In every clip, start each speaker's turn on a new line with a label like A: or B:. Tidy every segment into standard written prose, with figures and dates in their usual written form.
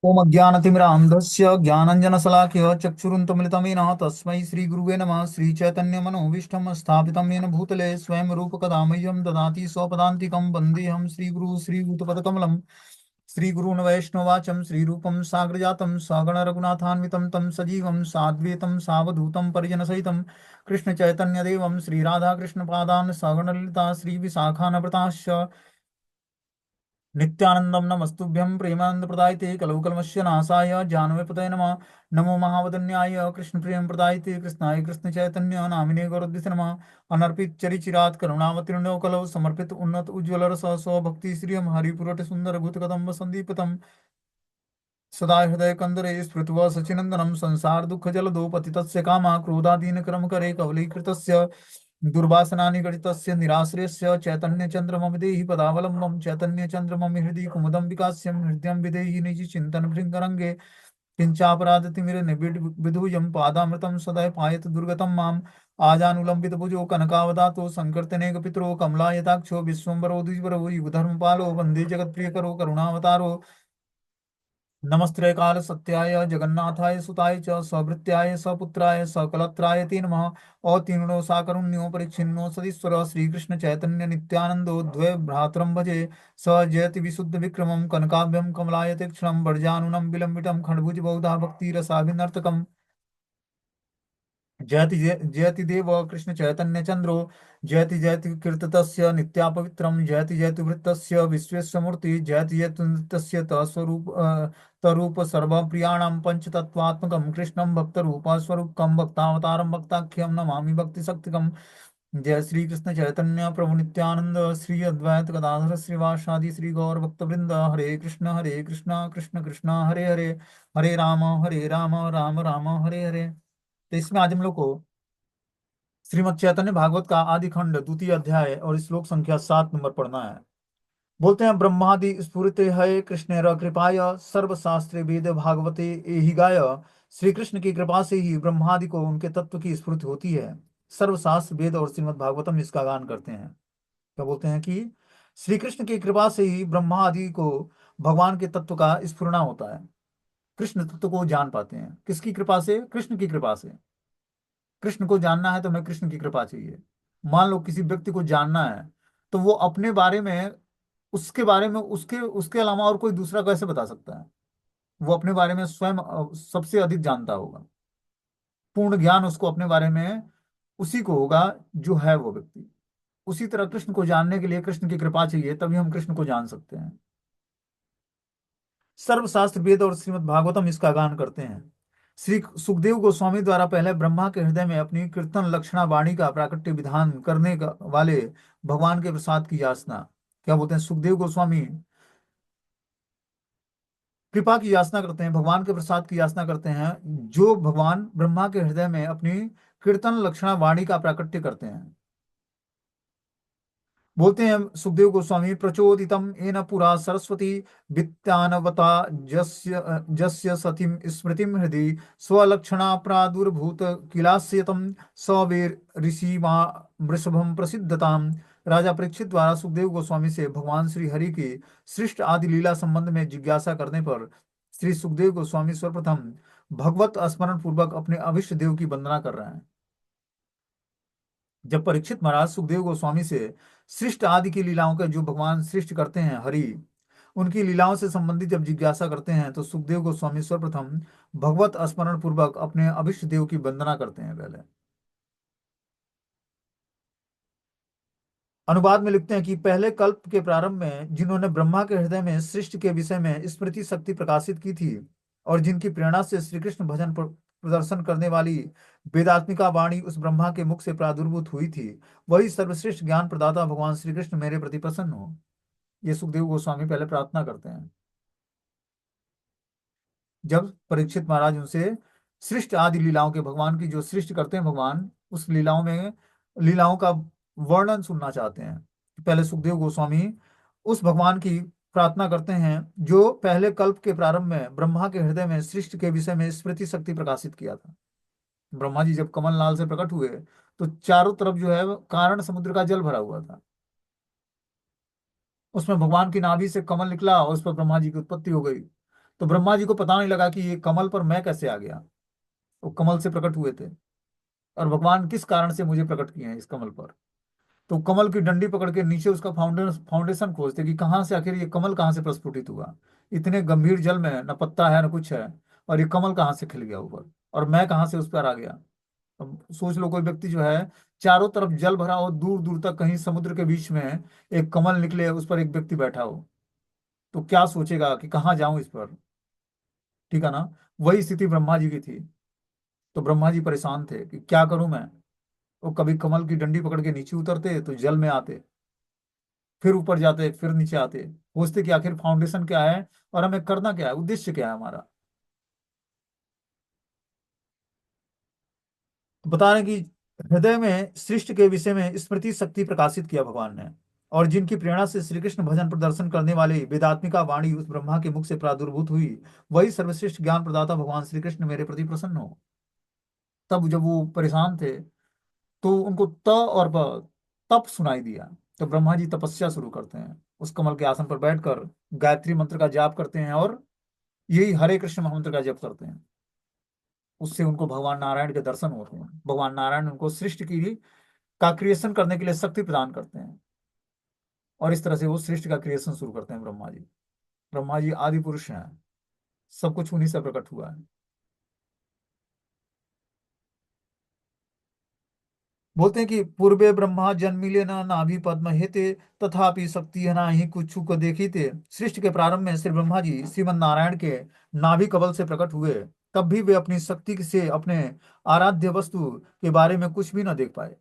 A: ओम अज्ञानतिमिरान्धस्य ज्ञानञ्जनशलाकया चक्षुरुन्मिलितमेन तस्मै श्रीगुरुवे नमः। श्रीचैतन्यमनोभीष्टं स्थापितं येन भूतले स्वयं रूपकदा मह्यं ददाति स्वपदान्तिकं वन्देऽहं श्रीगुरुं श्रीयुतपदकमलं। श्रीगुरून् वैष्णवाचं श्रीरूपं साग्रजातं सगणरघुनाथान्वितं तं सजीवं साद्वैतं सावधूतं परिजनसहितं कृष्णचैतन्यदेवं श्रीराधाकृष्णपादान् सगणललिता श्रीविशाखान्विताश्च नित्यानंदम नमस्तुभ्यं प्रेमानंद प्रदायते कलौ कलमस्य नाशाय जानवे नमः। नमो महावदन्याय कृष्ण प्रेम प्रदायते कृष्णाय कृष्ण चैतन्य नामिने गौरद्विष नमः। अनर्पित चरिचिरात करुणावतीर्णो कलौ समर्पित उन्नत उज्ज्वल रस स्वभक्ति श्रियम हरिपुरट सुंदर भूत कदम्ब संदीपितम सदा हृदय कंदरे स्फुत्वा सचिनंदनम संसार दुख जलदो पतितस्य कामा क्रोधादीन क्रम करे कवलीकृतस्य दुर्वासनानि घटितस्य निराश्रयस्य चैतन्य चंद्रमं देहि पदावलंबं चैतन्य चंद्रमं हृदि कुमुदं विकास्यं हृदयं विदेहि निज चिंतन भृंगरंगे किंचापराधतिमिर निबिड विधुयं पादामृतं सदा पायत दुर्गतं माम आजानुलंबित भुजो कनकावदातो संकीर्तने पितरो कमलायताक्षो विश्वम्बरो द्विजवरो युगधर्मपालो वंदे जगत्प्रियकरो करुणावतारो नमस्ते काल सत्याय जगन्नाथाय सुताय च सभृत्याय सपुत्राय सकलत्राय ते नमः। अतीर्णो साकरुण्यो परिच्छिन्नो सदीश्वर श्रीकृष्ण चैतन्य नित्यानंदो द्वय भ्रातरं भजे। स जयति विशुद्ध विक्रमं कनकाभ्यं कमलायते क्षणं वर्जानुनं विलंबितं खड्भुज बहुधा भक्ति रसाभिनर्तकम्। जयति देव कृष्ण चैतन्य चंद्रो जयति जयति कीर्ततस्य नित्या पवित्रम जयति जयति वृत्तस्य विश्वेशमूर्ति जयति जयति नृत्यस्य तस्वरूप तरूप सर्वप्रियाणां पंचतत्वात्मकं कृष्णं भक्तरूप स्वरूपकं भक्तावतारं भक्ताख्यं नमामि भक्तिशक्तिकं। जय श्री कृष्ण चैतन्य प्रभु नित्यानंद श्री अद्वैत गदाधर श्रीवासादि श्री गौर भक्तवृंद हरे कृष्ण कृष्ण कृष्ण हरे हरे हरे राम राम राम हरे हरे। तो इसमें आज हम लोग को श्रीमद् चैतन्य भागवत का आदि खंड द्वितीय अध्याय और श्लोक संख्या 7 नंबर पढ़ना है। बोलते हैं ब्रह्मादि स्फुरते है कृष्ण कृपाय सर्व शास्त्रे वेद भागवते एहि गाय। श्री कृष्ण की कृपा से ही ब्रह्मादि को उनके तत्व की स्फुर्ति होती है। सर्व शास्त्र वेद और श्रीमद् भागवतम इसका गान करते हैं। क्या बोलते हैं कि श्री कृष्ण की कृपा से ही ब्रह्मा आदि को भगवान के तत्व का स्फुरना होता है। कृष्ण तत्व को जान पाते हैं किसकी कृपा से? कृष्ण की कृपा से। कृष्ण को जानना है तो हमें कृष्ण की कृपा चाहिए। मान लो किसी व्यक्ति को जानना है तो वो अपने बारे में उसके बारे में उसके उसके अलावा और कोई दूसरा कैसे बता सकता है? वो अपने बारे में स्वयं सबसे अधिक जानता होगा। पूर्ण ज्ञान उसको अपने बारे में उसी को होगा जो है वो व्यक्ति। उसी तरह कृष्ण को जानने के लिए कृष्ण की कृपा चाहिए, तभी हम कृष्ण को जान सकते हैं। सर्वशास्त्र वेद और श्रीमद् भागवतम इसका गान करते हैं। श्री सुखदेव गोस्वामी द्वारा पहले ब्रह्मा के हृदय में अपनी कीर्तन लक्षणा वाणी का प्राकट्य विधान करने का वाले भगवान के प्रसाद की याचना। क्या बोलते हैं? सुखदेव गोस्वामी कृपा की याचना करते हैं, भगवान के प्रसाद की याचना करते हैं, जो भगवान ब्रह्मा के हृदय में अपनी कीर्तन लक्षणा वाणी का प्राकट्य करते हैं। बोलते हैं सुखदेव गोस्वामी, प्रचोदितम येन पुरा सरस्वती वित्तानवता जस्य जस्य सतीम स्मृतिम हृदि स्वलक्षणा प्रादुर्भूत किलास्यतम सवेर ऋषि वृषभम प्रसिद्धताम। राजा परीक्षित द्वारा सुखदेव गोस्वामी से भगवान श्री हरि की सृष्ट आदि लीला संबंध में जिज्ञासा करने पर श्री सुखदेव गोस्वामी सर्वप्रथम भगवत स्मरण पूर्वक अपने अभिष्ट देव की वंदना कर रहे हैं। जब परीक्षित महाराज सुखदेव गोस्वामी से सृष्ट आदि की लीलाओं का जो भगवान सृष्ट करते हैं हरि, उनकी लीलाओं से संबंधित जब जिज्ञासा करते हैं तो सुखदेव गोस्वामी सर्वप्रथम भगवत स्मरण पूर्वक अपने अभिष्ट देव की वंदना करते हैं पहले। अनुवाद में लिखते हैं कि पहले कल्प के प्रारंभ में जिन्होंने ब्रह्मा के हृदय में सृष्टि के विषय में स्मृति शक्ति प्रकाशित की थी और जिनकी प्रेरणा से श्री कृष्ण भजन प्रदर्शन करने वाली वेदात्मिका वाणी उस ब्रह्मा के मुख से प्रादुर्भूत हुई थी, वही सर्वश्रेष्ठ ज्ञान प्रदाता भगवान श्री कृष्ण मेरे प्रति प्रसन्न हो। ये सुखदेव गोस्वामी पहले प्रार्थना करते हैं। जब परीक्षित महाराज उनसे सृष्ट आदि लीलाओं के भगवान की जो सृष्टि करते हैं भगवान, उस लीलाओं का वर्णन सुनना चाहते हैं, पहले सुखदेव गोस्वामी उस भगवान की प्रार्थना करते हैं जो पहले कल्प के प्रारंभ में ब्रह्मा के हृदय में सृष्टि के विषय में स्मृति शक्ति प्रकाशित किया था। ब्रह्मा जी जब कमल नाल से प्रकट हुए तो चारों तरफ जो है कारण समुद्र का जल भरा हुआ था। उसमें भगवान की नाभि से कमल निकला और उस पर ब्रह्मा जी की उत्पत्ति हो गई। तो ब्रह्मा जी को पता नहीं लगा कि ये कमल पर मैं कैसे आ गया। वो कमल से प्रकट हुए थे, और भगवान किस कारण से मुझे प्रकट किए हैं इस कमल पर। तो कमल की डंडी पकड़ के नीचे उसका फाउंडेशन फाउंडेशन खोजते कि कहाँ से आखिर ये कमल कहाँ से प्रस्फुटित हुआ। इतने गंभीर जल में न पत्ता है न कुछ है, और ये कमल कहाँ से खिल गया ऊपर, और मैं कहाँ से उस पर आ गया। अब सोच लो, कोई व्यक्ति जो है, चारों तरफ जल भरा हो, दूर दूर तक कहीं समुद्र के बीच में एक कमल निकले, उस पर एक व्यक्ति बैठा हो, तो क्या सोचेगा कि कहाँ जाऊं इस पर। ठीक है ना। वही स्थिति ब्रह्मा जी की थी। तो ब्रह्मा जी परेशान थे कि क्या करूं मैं। वो कभी कमल की डंडी पकड़ के नीचे उतरते तो जल में आते, फिर ऊपर जाते, फिर नीचे आते, पूछते कि आखिर फाउंडेशन क्या है, और हमें करना क्या है, उद्देश्य क्या है हमारा। तो बता रहे कि हृदय में सृष्टि के विषय में स्मृति शक्ति प्रकाशित किया भगवान ने, और जिनकी प्रेरणा से श्री कृष्ण भजन प्रदर्शन करने वाली वेदात्मिका वाणी उस ब्रह्मा के मुख से प्रादुर्भूत हुई, वही सर्वश्रेष्ठ ज्ञान प्रदाता भगवान श्री कृष्ण मेरे प्रति प्रसन्न हो। तब जब वो परेशान थे, तो उनको त और ब तप सुनाई दिया। तो ब्रह्मा जी तपस्या शुरू करते हैं, उस कमल के आसन पर बैठकर गायत्री मंत्र का जाप करते हैं, और यही हरे कृष्ण महामंत्र का जप करते हैं। उससे उनको भगवान नारायण के दर्शन होते हैं। भगवान नारायण उनको सृष्टि की का क्रिएशन करने के लिए शक्ति प्रदान करते हैं, और इस तरह से वो सृष्टि का क्रिएशन शुरू करते हैं ब्रह्मा जी। ब्रह्मा जी आदि पुरुष हैं, सब कुछ उन्हीं से प्रकट हुआ है। बोलते हैं कि पूर्वे ब्रह्मा जन्मिले न नाभि पद्म हेते, तथापि शक्ति है ही कुछ को देखी थे। सृष्टि के प्रारंभ में श्री ब्रह्मा जी श्रीमन नारायण के नाभि कमल से प्रकट हुए, तब भी वे अपनी शक्ति से अपने आराध्य वस्तु के बारे में कुछ भी न देख पाए।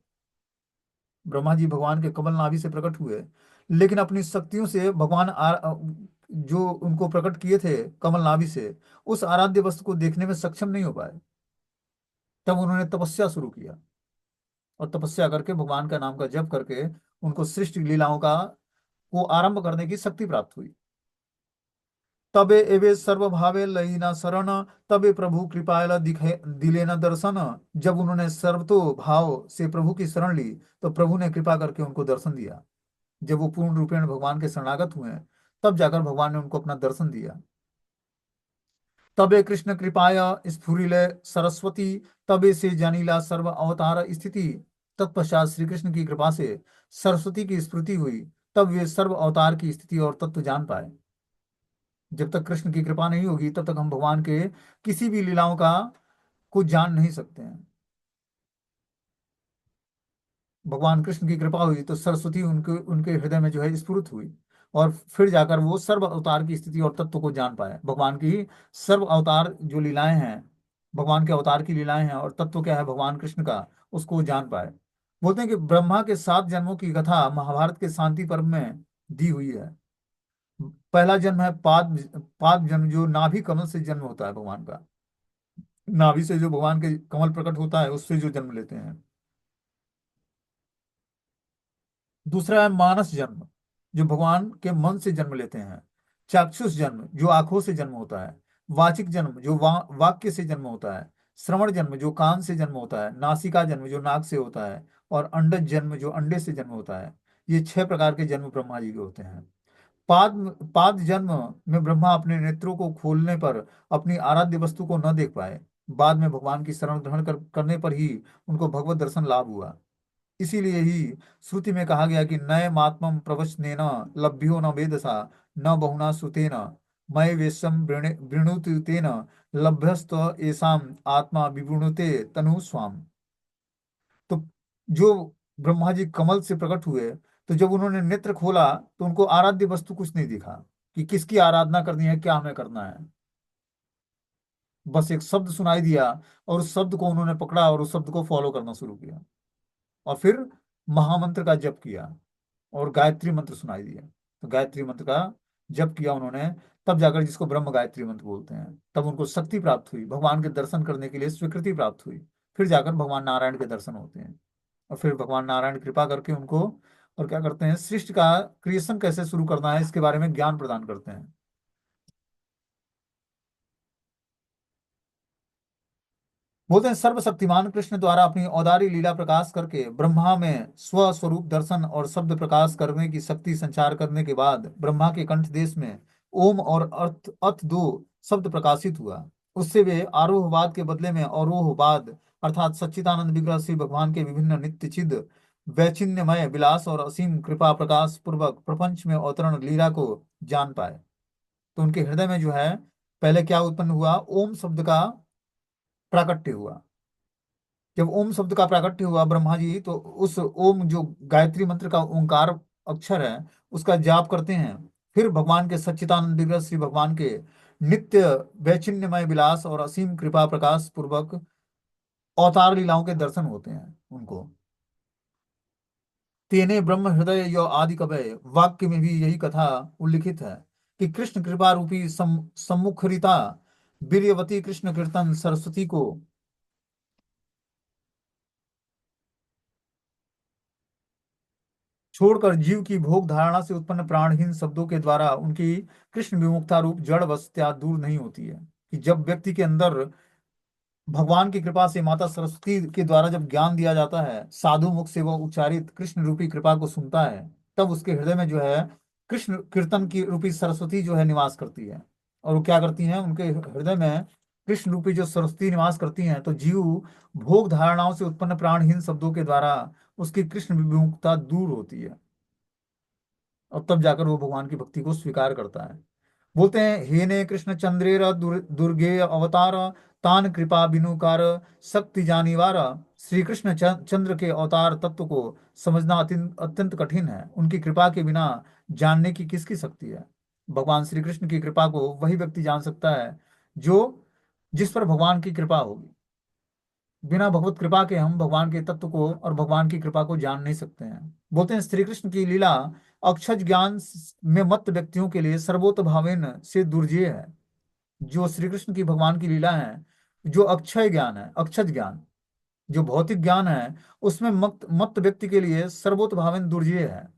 A: ब्रह्मा जी भगवान के कमल नाभि से प्रकट हुए, लेकिन अपनी शक्तियों से भगवान जो उनको प्रकट किए थे कमल नाभि से, उस आराध्य वस्तु को देखने में सक्षम नहीं हो पाए। तब उन्होंने तपस्या शुरू किया, और तपस्या करके भगवान का नाम का जप करके उनको सृष्टि लीलाओं का को आरंभ करने की शक्ति प्राप्त हुई। तबे एवे सर्व भावे लईना शरण, तबे प्रभु कृपाल दिखे दिले न दर्शन। जब उन्होंने सर्वतो भाव से प्रभु की शरण ली, तो प्रभु ने कृपा करके उनको दर्शन दिया। जब वो पूर्ण रूपेण भगवान के शरणागत हुए, तब जाकर भगवान ने उनको अपना दर्शन दिया। तबे कृष्ण कृपाय स्फुरिले सरस्वती, तबे से जानीला सर्व अवतार स्थिति। तत्पश्चात श्री कृष्ण की कृपा से सरस्वती की स्फूर्ति हुई, तब वे सर्व अवतार की स्थिति और तत्व जान पाए। जब तक कृष्ण की कृपा नहीं होगी, तब तक हम भगवान के किसी भी लीलाओं का कुछ जान नहीं सकते हैं। भगवान कृष्ण की कृपा हुई तो सरस्वती उनके उनके हृदय में जो है स्फुरित हुई, और फिर जाकर वो सर्व अवतार की स्थिति और तत्व को जान पाए। भगवान की सर्व अवतार जो लीलाएं हैं, भगवान के अवतार की लीलाएं हैं, और तत्व क्या है भगवान कृष्ण का, उसको वो जान पाए। बोलते हैं कि ब्रह्मा के 7 जन्मों की कथा महाभारत के शांति पर्व में दी हुई है। पहला जन्म है पाद पाद जन्म, जो नाभि कमल से जन्म होता है भगवान का। नाभि से जो भगवान के कमल प्रकट होता है, उससे जो जन्म लेते हैं। दूसरा है मानस जन्म, जो भगवान के मन से जन्म लेते हैं। चाक्षुष जन्म, जो आंखों से जन्म होता है। वाचिक जन्म, जो वाक्य से जन्म होता है। श्रवण जन्म, जो कान से जन्म होता है। नासिका जन्म, जो नाक से होता है। और अंडज जन्म, जो अंडे से जन्म होता है। ये 6 प्रकार के जन्म ब्रह्मा जी के होते हैं। पाद पाद जन्म में ब्रह्मा अपने नेत्रों को खोलने पर अपनी आराध्य वस्तु को न देख पाए। बाद में भगवान की शरण ग्रहण करने पर ही उनको भगवत दर्शन लाभ हुआ। इसीलिए ही श्रुति में कहा गया कि नए मात्मम प्रवचनेन लभ्यो न वेदसा, न बहुना श्रुतेन, मय वेशम वृणुत तेन, लभ्यस्त येषाम आत्मा विवृणुते तनु स्वाम। तो जो ब्रह्मा जी कमल से प्रकट हुए, तो जब उन्होंने नेत्र खोला, तो उनको आराध्य वस्तु कुछ नहीं दिखा कि किसकी आराधना करनी है, क्या हमें करना है। बस एक शब्द सुनाई दिया, और उस शब्द को उन्होंने पकड़ा और उस शब्द को फॉलो करना शुरू किया, और फिर महामंत्र का जप किया, और गायत्री मंत्र सुनाई दिया। तो गायत्री मंत्र का जप किया उन्होंने, तब जाकर, जिसको ब्रह्म गायत्री मंत्र बोलते हैं, तब उनको शक्ति प्राप्त हुई, भगवान के दर्शन करने के लिए स्वीकृति प्राप्त हुई। फिर जाकर भगवान नारायण के दर्शन होते हैं, और फिर भगवान नारायण कृपा करके उनको, और क्या करते हैं, सृष्टि का क्रिएशन कैसे शुरू करना है इसके बारे में ज्ञान प्रदान करते हैं। बोलते हैं सर्वशक्तिमान कृष्ण द्वारा अपनी औदारी लीला प्रकाश करके ब्रह्मा में स्वस्वरूप दर्शन और शब्द प्रकाश करने की शक्ति संचार करने के बाद, ब्रह्मा के कंठ देश में ओम और अर्थ अथ दो शब्द प्रकाशित हुआ। उससे वे आरोहवाद के बदले में अवरोहवाद अर्थात सच्चिदानंद विग्रह श्री भगवान के विभिन्न नित्य चिद वैचिन्यमय विलास और असीम कृपा प्रकाश पूर्वक प्रपंच में अवतरण लीला को जान पाए। तो उनके हृदय में जो है पहले क्या उत्पन्न हुआ, ओम शब्द का प्राकट्य हुआ। जब ओम शब्द का प्राकट्य हुआ ब्रह्मा जी, तो उस ओम जो गायत्री मंत्र का ओंकार अक्षर है उसका जाप करते हैं। फिर भगवान के सच्चिदानंद विग्रह श्री भगवान के नित्य वैचिन्यमय विलास और असीम कृपा प्रकाश पूर्वक अवतार लीलाओं के दर्शन होते हैं उनको। तेने ब्रह्म हृदय यो आदि कवय वाक्य में भी यही कथा उल्लिखित है कि कृष्ण कृपा रूपी सम्मुखरिता वीर्यवती कृष्ण कीर्तन सरस्वती को छोड़कर जीव की भोग धारणा से उत्पन्न प्राणहीन शब्दों के द्वारा उनकी कृष्ण विमुक्ता रूप जड़ वस्तुता दूर नहीं होती है। कि जब व्यक्ति के अंदर भगवान की कृपा से माता सरस्वती के द्वारा जब ज्ञान दिया जाता है, साधु मुख से वह उच्चारित कृष्ण रूपी कृपा को सुनता है, तब उसके हृदय में जो है कृष्ण कीर्तन की रूपी सरस्वती जो है निवास करती है। और वो क्या करती हैं, उनके हृदय में कृष्ण रूपी जो सरस्वती निवास करती हैं, तो जीव भोग धारणाओं से उत्पन्न प्राणहीन शब्दों के द्वारा उसकी कृष्ण विमुखता दूर होती है। और तब जाकर वो भगवान की भक्ति को स्वीकार करता है। बोलते हैं, हे ने कृष्ण चंद्रेर दुर्गे अवतार तान कृपा बिनुकार शक्ति जानिवार। श्री कृष्ण चंद्र के अवतार तत्व को समझना अत्यंत अत्यंत कठिन है। उनकी कृपा के बिना जानने की किसकी शक्ति है। भगवान श्री कृष्ण की कृपा को वही व्यक्ति जान सकता है जो जिस पर भगवान की कृपा होगी। बिना भगवत कृपा के हम भगवान के तत्व को और भगवान की कृपा को जान नहीं सकते हैं। बोलते हैं, श्री कृष्ण की लीला अक्षज ज्ञान में मत व्यक्तियों के लिए सर्वोत भावेन से दुर्जेय है। जो श्री कृष्ण की भगवान की लीला है, जो अक्षय ज्ञान है, अक्षज ज्ञान जो भौतिक ज्ञान है, उसमें मत मत व्यक्ति के लिए सर्वोत भावेन दुर्जेय है।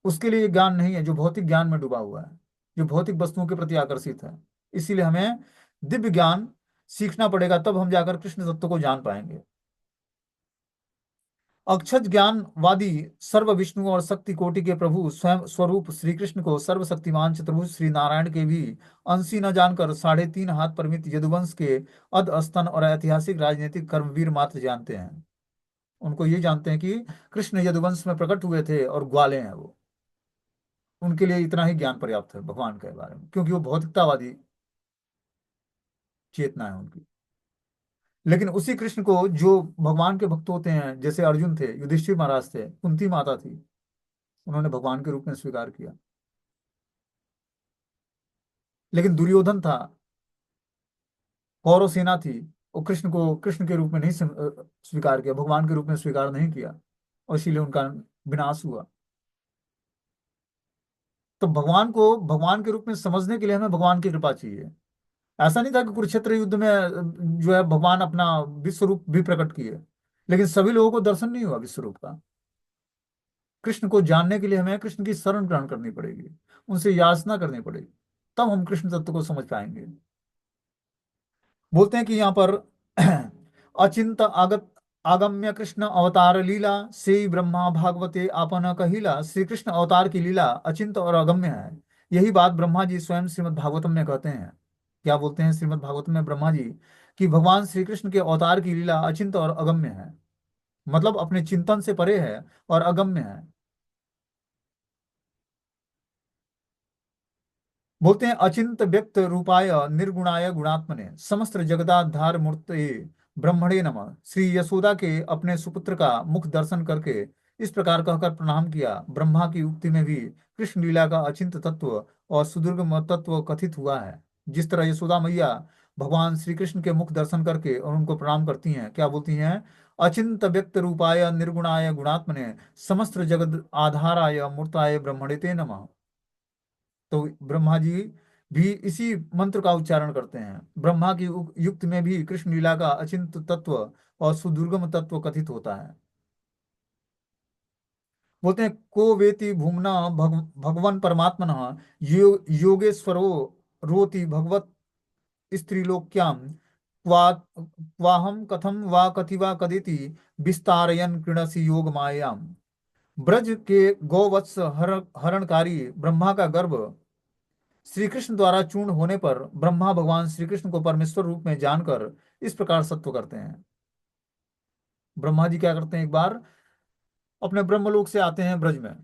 A: उसके लिए ये ज्ञान नहीं है जो भौतिक ज्ञान में डूबा हुआ है, जो भौतिक वस्तुओं के प्रति आकर्षित है। इसीलिए हमें दिव्य ज्ञान सीखना पड़ेगा, तब हम जाकर कृष्ण तत्व को जान पाएंगे। अक्षत ज्ञानवादी सर्व विष्णु और शक्ति कोटि के प्रभु स्वयं स्वरूप श्री कृष्ण को सर्वशक्तिमान चतुर्भुज श्री नारायण के भी अंशी न जानकर 3.5 हाथ परिमित यदुवंश के अध स्तन और ऐतिहासिक राजनीतिक कर्मवीर मात्र जानते हैं। उनको ये जानते हैं कि कृष्ण यदुवंश में प्रकट हुए थे और ग्वाले हैं वो। उनके लिए इतना ही ज्ञान पर्याप्त है भगवान के बारे में, क्योंकि वो भौतिकतावादी चेतना है उनकी। लेकिन उसी कृष्ण को जो भगवान के भक्त होते हैं, जैसे अर्जुन थे, युधिष्ठिर महाराज थे, कुंती माता थी, उन्होंने भगवान के रूप में स्वीकार किया। लेकिन दुर्योधन था, कौरव सेना थी, वो कृष्ण को कृष्ण के रूप में नहीं स्वीकार किया, भगवान के रूप में स्वीकार नहीं किया, और इसीलिए उनका विनाश हुआ। तो भगवान को भगवान के रूप में समझने के लिए हमें भगवान की कृपा चाहिए। ऐसा नहीं था कि कुरुक्षेत्र युद्ध में जो है भगवान अपना विश्व रूप भी प्रकट किए, लेकिन सभी लोगों को दर्शन नहीं हुआ विश्व रूप का। कृष्ण को जानने के लिए हमें कृष्ण की शरण ग्रहण करनी पड़ेगी, उनसे याचना करनी पड़ेगी, तब हम कृष्ण तत्व को समझ पाएंगे। बोलते हैं कि यहाँ पर अचिंत आगत आगम्य कृष्ण अवतार लीला श्री ब्रह्मा भागवते आपन कहिला। श्री कृष्ण अवतार की लीला अचिंत और अगम्य है। यही बात ब्रह्मा जी स्वयं श्रीमद् भागवतम में कहते हैं। क्या बोलते हैं श्रीमद् भागवतम में ब्रह्मा जी, कि भगवान श्री कृष्ण के अवतार की लीला अचिंत और अगम्य है, मतलब अपने चिंतन से परे है और अगम्य है। बोलते हैं, अचिंत व्यक्त रूपाय निर्गुणाय गुणात्मने समस्त जगदाधार मूर्ते ब्रह्मणे नमः। श्री यशोदा के अपने सुपुत्र का मुख दर्शन करके इस प्रकार कहकर प्रणाम किया। ब्रह्मा की उक्ति में भी कृष्ण लीला का अचिंत तत्व और सुदुर्गम तत्व कथित हुआ है। जिस तरह यशोदा मैया भगवान श्री कृष्ण के मुख दर्शन करके और उनको प्रणाम करती हैं, क्या बोलती हैं, अचिंत व्यक्त रूपाय निर्गुणाय गुणात्मने समस्त जगद आधाराय मूर्ताय ब्रह्मणे ते नमः। तो ब्रह्मा जी भी इसी मंत्र का उच्चारण करते हैं। ब्रह्मा की युक्त में भी कृष्ण लीला का अचिंत तत्व और सुदुर्गम तत्व कथित होता है। बोलते हैं, को वेति भूमना भगवन परमात्मन योगेश्वरो रोति भगवत स्त्रीलोक्याम क्वाहम कथम वा कति वा कदिति विस्तारयन कृणसी योग मायाम। ब्रज के गौवत्स हरणकारी ब्रह्मा का गर्भ श्री कृष्ण द्वारा चूर्ण होने पर ब्रह्मा भगवान श्री कृष्ण को परमेश्वर रूप में जानकर इस प्रकार सत्व करते हैं। ब्रह्मा जी क्या करते हैं, एक बार अपने ब्रह्मलोक से आते हैं ब्रज में।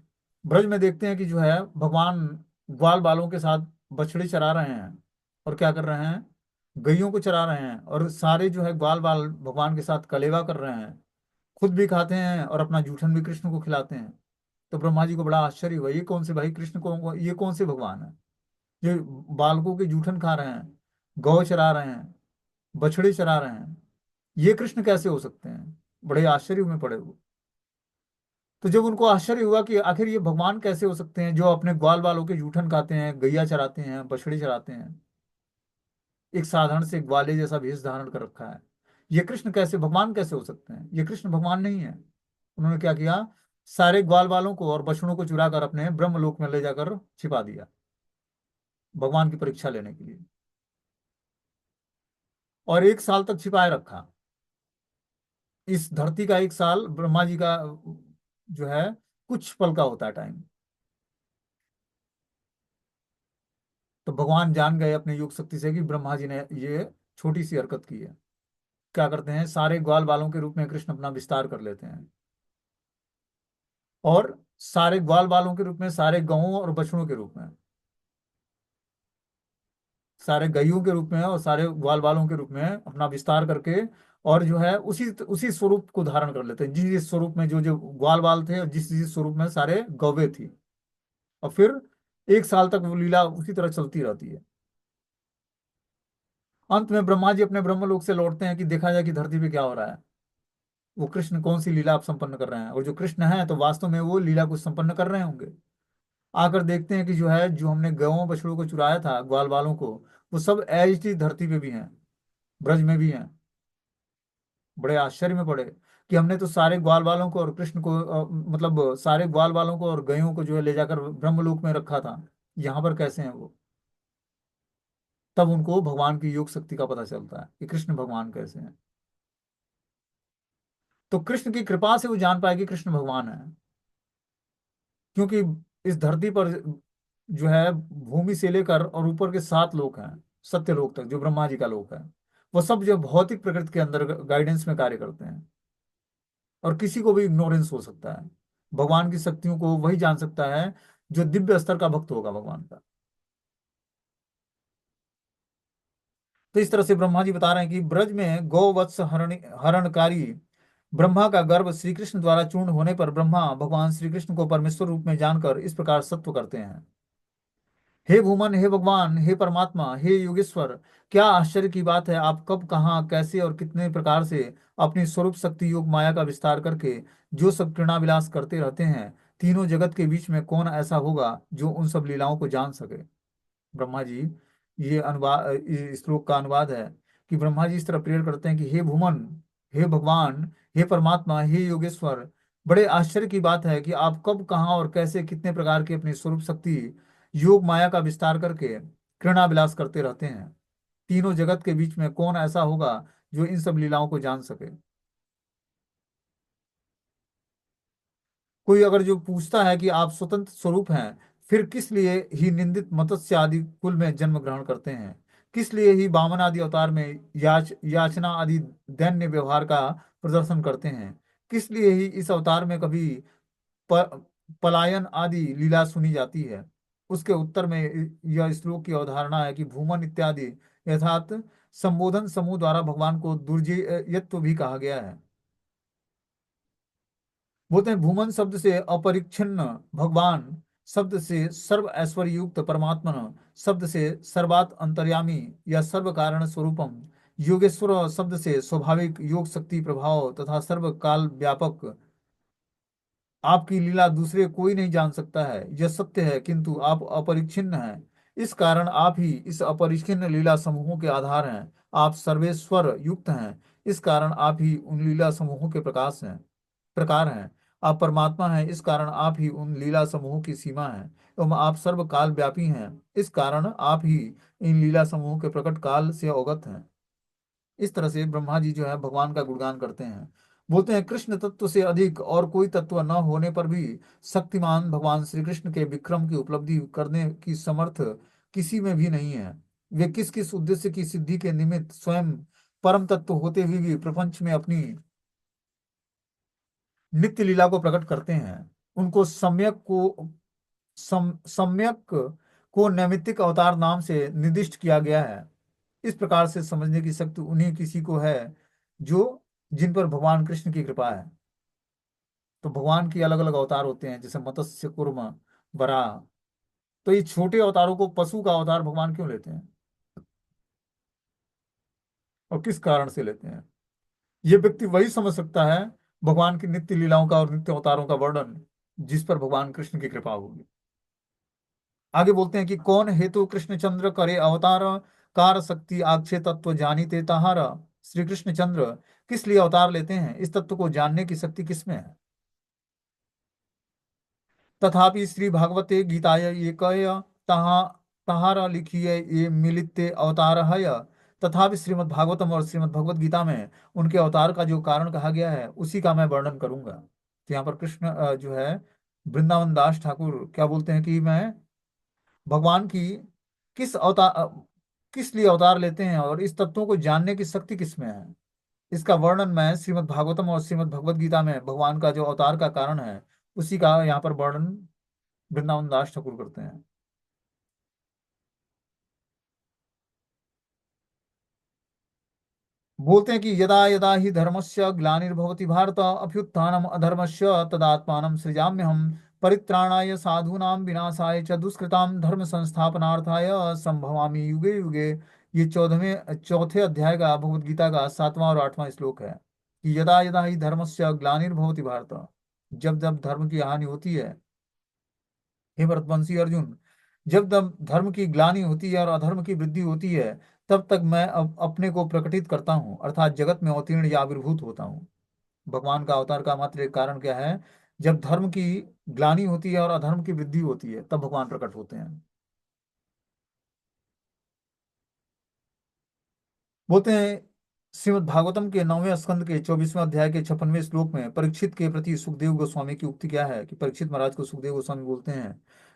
A: ब्रज में देखते हैं कि जो है भगवान ग्वाल बालों के साथ बछड़े चरा रहे हैं। और क्या कर रहे हैं, गैयों को चरा रहे हैं, और सारे जो है ग्वाल बाल भगवान के साथ कलेवा कर रहे हैं। खुद भी खाते हैं और अपना जूठन भी कृष्ण को खिलाते हैं। तो ब्रह्मा जी को बड़ा आश्चर्य हुआ, ये कौन से भाई कृष्ण को, ये कौन से भगवान है जो बालकों के जूठन खा रहे हैं, गौ चरा रहे हैं, बछड़े चरा रहे हैं, ये कृष्ण कैसे हो सकते हैं। बड़े आश्चर्य में पड़े वो। तो जब उनको आश्चर्य हुआ कि आखिर ये भगवान कैसे हो सकते हैं जो अपने ग्वाल बालों के जूठन खाते हैं, गैया चराते हैं, बछड़े चराते हैं, एक साधारण से ग्वाले जैसा वेश धारण कर रखा है, ये कृष्ण कैसे, भगवान कैसे हो सकते हैं, ये कृष्ण भगवान नहीं है। उन्होंने क्या किया, सारे ग्वाल बालों को और बछड़ों को चुरा कर अपने ब्रह्मलोक में ले जाकर छिपा दिया, भगवान की परीक्षा लेने के लिए। और 1 साल तक छिपाए रखा। इस धरती का 1 साल ब्रह्मा जी का जो है कुछ पल का होता है टाइम। तो भगवान जान गए अपने योग शक्ति से कि ब्रह्मा जी ने ये छोटी सी हरकत की है। क्या करते हैं, सारे ग्वाल बालों के रूप में कृष्ण अपना विस्तार कर लेते हैं, और सारे ग्वाल बालों के रूप में, सारे गौओं और बछड़ों के रूप में, सारे गैयों के रूप में और सारे ग्वाल बालों के रूप में अपना विस्तार करके, और जो है उसी उसी स्वरूप को धारण कर लेते हैं, जिस जिस स्वरूप में जो जो ग्वाल बाल थे, और जिस जिस स्वरूप में सारे गौवे थी। और फिर 1 साल तक वो लीला उसी तरह चलती रहती है। अंत में ब्रह्मा जी अपने ब्रह्मलोक से लौटते हैं कि देखा जाए कि धरती पे क्या हो रहा है, वो कृष्ण कौन सी लीला आप संपन्न कर रहे हैं, और जो कृष्ण है तो वास्तव में वो लीला कुछ संपन्न कर रहे होंगे। आकर देखते हैं कि जो है, जो हमने गौओं बछड़ों को चुराया था, ग्वाल बालों को, वो सब एज इट इज धरती पे भी हैं, ब्रज में भी हैं। बड़े आश्चर्य में पड़े कि हमने तो सारे ग्वाल बालों को और कृष्ण को मतलब सारे ग्वाल बालों को और गैयों को जो है ले जाकर ब्रह्मलोक में रखा था, यहाँ पर कैसे हैं वो। तब उनको भगवान की योग शक्ति का पता चलता है कि कृष्ण भगवान कैसे हैं। तो कृष्ण की कृपा से वो जान पाए कि कृष्ण भगवान है। क्योंकि इस धरती पर जो है भूमि से लेकर और ऊपर के 7 लोक हैं, सत्य लोक तक, जो ब्रह्मा जी का लोक है, वो सब जो भौतिक प्रकृति के अंदर गाइडेंस में कार्य करते हैं। और किसी को भी इग्नोरेंस हो सकता है, भगवान की शक्तियों को वही जान सकता है जो दिव्य स्तर का भक्त होगा भगवान का। तो इस तरह से ब्रह्मा जी बता रहे हैं कि ब्रज में गौवत्स हरणकारी ब्रह्मा का गर्भ श्री कृष्ण द्वारा चूर्ण होने पर ब्रह्मा भगवान श्री कृष्ण को परमेश्वर रूप में जानकर इस प्रकार सत्व करते हैं। हे भूमन, हे भगवान, हे परमात्मा, हे योगेश्वर, क्या आश्चर्य की बात है, आप कब, कहाँ, कैसे और कितने प्रकार से अपनी स्वरूप शक्ति योग माया का विस्तार करके जो सब क्रीड़ा विलास करते रहते हैं, तीनों जगत के बीच में कौन ऐसा होगा जो उन सब लीलाओं को जान सके। ब्रह्मा जी, ये अनुवाद, इस श्लोक का अनुवाद है कि ब्रह्मा जी इस तरह प्रेयर करते हैं कि हे भूमन, हे भगवान, हे परमात्मा, हे योगेश्वर, बड़े आश्चर्य की बात है कि आप कब, कहाँ और कैसे कितने प्रकार की अपनी स्वरूप शक्ति योग माया का विस्तार करके क्रीड़ा विलास करते रहते हैं। तीनों जगत के बीच में कौन ऐसा होगा जो इन सब लीलाओं को जान सके। कोई अगर जो पूछता है कि आप स्वतंत्र स्वरूप हैं, फिर किस लिए ही निंदित मत्स्य आदि कुल में जन्म ग्रहण करते हैं, किस लिए ही वामन आदि अवतार में याचना आदि दैन्य व्यवहार का प्रदर्शन करते हैं, किस लिए ही इस अवतार में कभी प, पलायन आदि लीला सुनी जाती है। उसके उत्तर में यह श्लोक की अवधारणा है कि भूमन इत्यादि यथात संबोधन समूह द्वारा भगवान को दुर्जेयत्व भी कहा गया है। बोलते हैं भूमन शब्द से अपरिच्छिन्न भगवान, शब्द से सर्व ऐश्वर्य युक्त परमात्मन, शब्द से सर्वात अंतर्यामी या सर्व कारण स्वरूपम, योगेश्वर शब्द से स्वाभाविक योग शक्ति प्रभाव तथा सर्व काल व्यापक। आपकी लीला दूसरे कोई नहीं जान सकता है, यह सत्य है, किंतु आप अपरिच्छिन्न हैं। इस कारण आप ही इस अपरिच्छिन्न लीला समूहों के आधार हैं। आप सर्वेश्वर युक्त हैं, इस कारण आप ही उन लीला समूहों के प्रकार हैं। आप परमात्मा हैं, इस कारण आप ही उन लीला समूहों की सीमा हैं। एवं आप सर्व काल व्यापी हैं, इस कारण आप ही इन लीला समूहों के प्रकट काल से अवगत हैं। इस तरह से ब्रह्मा जी जो है भगवान का गुणगान करते हैं। बोलते हैं कृष्ण तत्व से अधिक और कोई तत्व न होने पर भी शक्तिमान भगवान श्री कृष्ण के विक्रम की उपलब्धि करने की समर्थ किसी में भी नहीं है। वे किस किस उद्देश्य की सिद्धि के निमित्त स्वयं परम तत्व होते हुए भी प्रपंच में अपनी नित्य लीला को प्रकट करते हैं, उनको सम्यक को नैमित्तिक अवतार नाम से निर्दिष्ट किया गया है। इस प्रकार से समझने की शक्ति उन्हीं किसी को है जो जिन पर भगवान कृष्ण की कृपा है। तो भगवान की अलग अलग अवतार होते हैं, जैसे मत्स्य, कूर्म, वराह। तो ये छोटे अवतारों को पशु का अवतार भगवान क्यों लेते हैं और किस कारण से लेते हैं, ये व्यक्ति वही समझ सकता है भगवान की नित्य लीलाओं का और नित्य अवतारों का वर्णन जिस पर भगवान कृष्ण की कृपा होगी। आगे बोलते हैं कि कौन हेतु कृष्णचंद्र करे अवतार, कार शक्ति आक्षे तत्व जानीते तहारा। श्री कृष्णचंद्र किस लिए अवतार लेते हैं, इस तत्व को जानने की शक्ति किसमें है। तथापि श्री भागवते गीताय एकय तहा तहारा लिखिए ये मिलिते अवतार है। तथापि श्रीमद् भागवतम और श्रीमद् भगवत गीता में उनके अवतार का जो कारण कहा गया है उसी का मैं वर्णन करूंगा। तो यहाँ पर कृष्ण जो है वृंदावन दास ठाकुर क्या बोलते हैं कि मैं भगवान की किस लिए अवतार लेते हैं और इस तत्वों को जानने की शक्ति किसमें है, इसका वर्णन मैं श्रीमद् भागवतम और श्रीमद् भगवत गीता में भगवान का जो अवतार का कारण है उसी का यहाँ पर वर्णन वृंदावन दास ठाकुर करते हैं। बोलते हैं कि यदा यदा ही धर्मस्य ग्लानिर्भवति भारत अभ्युत्थानम अधर्मस्य तदात्मानं सृजाम्यहम् परित्राणाय साधूनां विनाशाय च दुष्कृतां धर्म संस्थापनार्थाय संभवामि युगे युगे। ये चौदहवें चौथे अध्याय का भगवद गीता का 7वां और 8वां श्लोक है कि यदा यदा ही धर्मस्य ग्लानिर्भवति भारत, जब जब धर्म की हानि होती है, हे भरतवंशी अर्जुन, जब जब धर्म की ग्लानि होती है और अधर्म की वृद्धि होती है, तब तक मैं अब अपने को प्रकटित करता हूँ, अर्थात जगत में अवतीर्ण या आविर्भूत होता हूँ। भगवान का अवतार का मात्र एक कारण क्या है, जब धर्म की ग्लानि होती है और अधर्म की वृद्धि होती है तब भगवान प्रकट होते हैं। बोलते हैं श्रीमद् भागवतम के 9वें स्कंद के 24वें अध्याय के 56वें श्लोक में परीक्षित के प्रति सुखदेव गोस्वामी की उक्ति क्या है कि परीक्षित महाराज को सुखदेव गोस्वामी बोलते हैं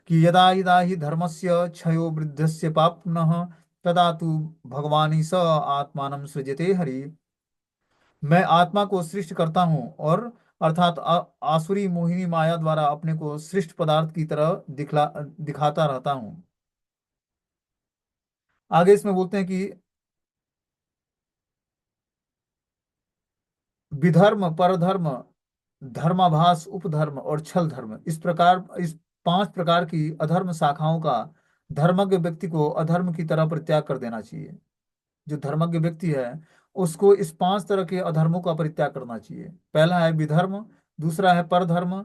A: कि यदा यदा ही धर्मस्य क्षयो वृद्धस्य पाप्नः तदा तु भगवानी स आत्मानं सृजते हरि। मैं आत्मा को सृष्टि करता हूँ और अर्थात आसुरी मोहिनी माया द्वारा अपने को सृष्ट पदार्थ की तरह दिखाता रहता हूँ। आगे इसमें बोलते हैं कि विधर्म, परधर्म, धर्माभास, उपधर्म और छल धर्म, इस 5 प्रकार की अधर्म शाखाओं का धर्मज्ञ व्यक्ति को अधर्म की तरह परित्याग कर देना चाहिए। जो धर्मज्ञ व्यक्ति है उसको इस 5 तरह के अधर्मों का परित्याग करना चाहिए। पहला है विधर्म, दूसरा है परधर्म,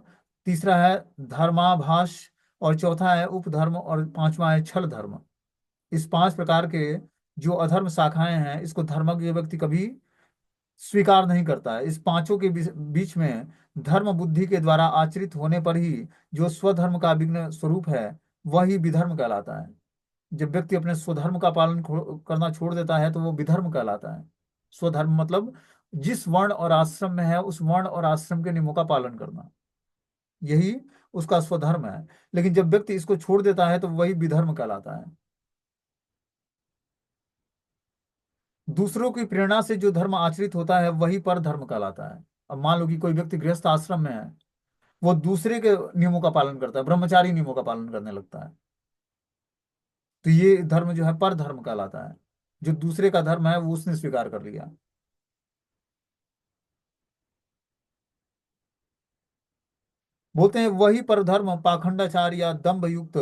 A: तीसरा है धर्माभास और चौथा है उपधर्म और पांचवा है छल धर्म। इस 5 प्रकार के जो अधर्म शाखाएं हैं इसको धर्मज्ञ व्यक्ति कभी स्वीकार नहीं करता है। इस पांचों के बीच में धर्म बुद्धि के द्वारा आचरित होने पर ही जो स्वधर्म का विघ्न स्वरूप है वही विधर्म कहलाता है। जब व्यक्ति अपने स्वधर्म का पालन करना छोड़ देता है तो वो विधर्म कहलाता है। स्वधर्म मतलब जिस वर्ण और आश्रम में है उस वर्ण और आश्रम के नियमों का पालन करना, यही उसका स्वधर्म है। लेकिन जब व्यक्ति इसको छोड़ देता है तो वही विधर्म कहलाता है। दूसरों की प्रेरणा से जो धर्म आचरित होता है वही पर धर्म कहलाता है। अब मान लो कि कोई व्यक्ति गृहस्थ आश्रम में है, वो दूसरे के नियमों का पालन करता है, ब्रह्मचारी नियमों का पालन करने लगता है, तो ये धर्म जो है पर धर्म कहलाता है। जो दूसरे का धर्म है वो उसने स्वीकार कर लिया। बोलते हैं वही पर धर्म पाखंडाचार या दंभ युक्त